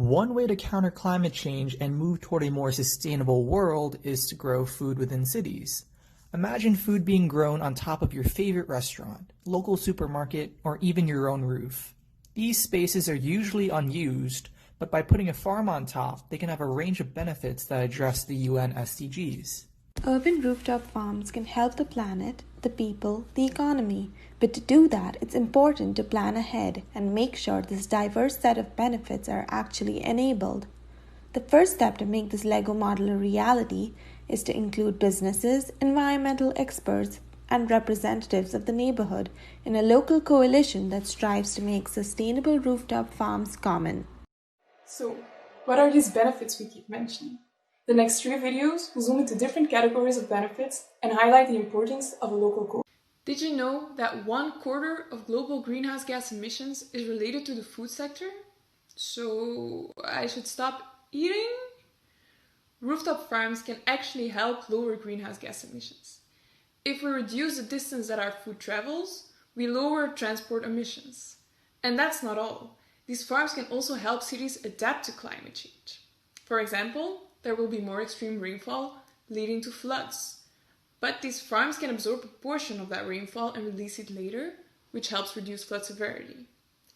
One way to counter climate change and move toward a more sustainable world is to grow food within cities. Imagine food being grown on top of your favorite restaurant, local supermarket, or even your own roof. These spaces are usually unused, but by putting a farm on top, they can have a range of benefits that address the UN SDGs. Urban rooftop farms can help the planet, the people, the economy, but to do that, it's important to plan ahead and make sure this diverse set of benefits are actually enabled. The first step to make this Lego model a reality is to include businesses, environmental experts, and representatives of the neighborhood in a local coalition that strives to make sustainable rooftop farms common. So, what are these benefits we keep mentioning? The next 3 videos will zoom into different categories of benefits and highlight the importance of a local goal. Did you know that 1/4 of global greenhouse gas emissions is related to the food sector? So I should stop eating? Rooftop farms can actually help lower greenhouse gas emissions. If we reduce the distance that our food travels, we lower transport emissions. And that's not all. These farms can also help cities adapt to climate change. For example, there will be more extreme rainfall, leading to floods. But these farms can absorb a portion of that rainfall and release it later, which helps reduce flood severity.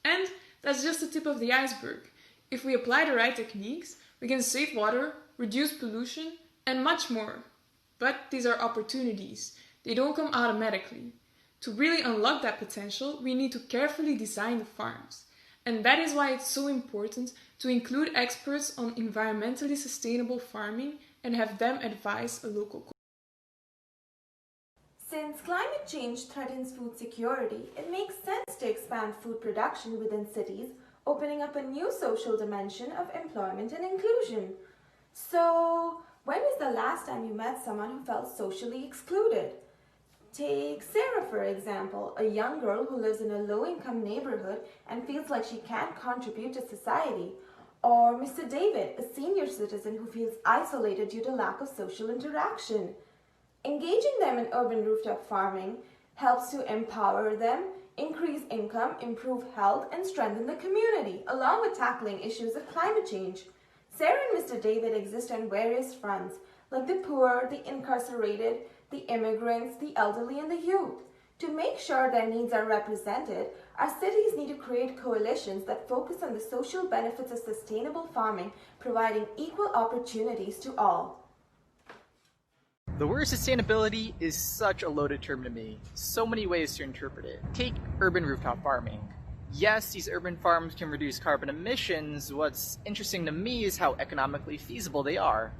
And that's just the tip of the iceberg. If we apply the right techniques, we can save water, reduce pollution, and much more. But these are opportunities. They don't come automatically. To really unlock that potential, we need to carefully design the farms. And that is why it's so important to include experts on environmentally sustainable farming and have them advise a local. Since climate change threatens food security, it makes sense to expand food production within cities, opening up a new social dimension of employment and inclusion. So, when was the last time you met someone who felt socially excluded? Take Sarah, for example, a young girl who lives in a low-income neighborhood and feels like she can't contribute to society. Or Mr. David, a senior citizen who feels isolated due to lack of social interaction. Engaging them in urban rooftop farming helps to empower them, increase income, improve health, and strengthen the community, along with tackling issues of climate change. Sarah and Mr. David exist on various fronts, like the poor, the incarcerated, the immigrants, the elderly, and the youth. To make sure their needs are represented, our cities need to create coalitions that focus on the social benefits of sustainable farming, providing equal opportunities to all. The word sustainability is such a loaded term to me. So many ways to interpret it. Take urban rooftop farming. Yes, these urban farms can reduce carbon emissions. What's interesting to me is how economically feasible they are.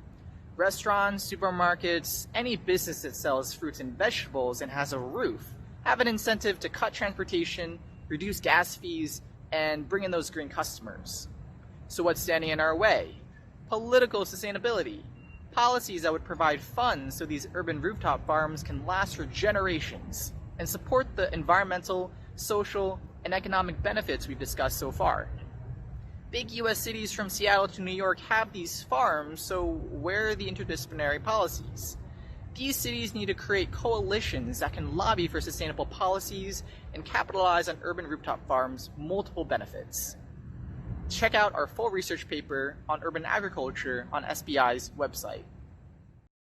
Restaurants, supermarkets, any business that sells fruits and vegetables and has a roof have an incentive to cut transportation, reduce gas fees, and bring in those green customers. So what's standing in our way? Political sustainability. Policies that would provide funds so these urban rooftop farms can last for generations and support the environmental, social, and economic benefits we've discussed so far. Big US cities from Seattle to New York have these farms, so where are the interdisciplinary policies? These cities need to create coalitions that can lobby for sustainable policies and capitalize on urban rooftop farms' multiple benefits. Check out our full research paper on urban agriculture on SBI's website.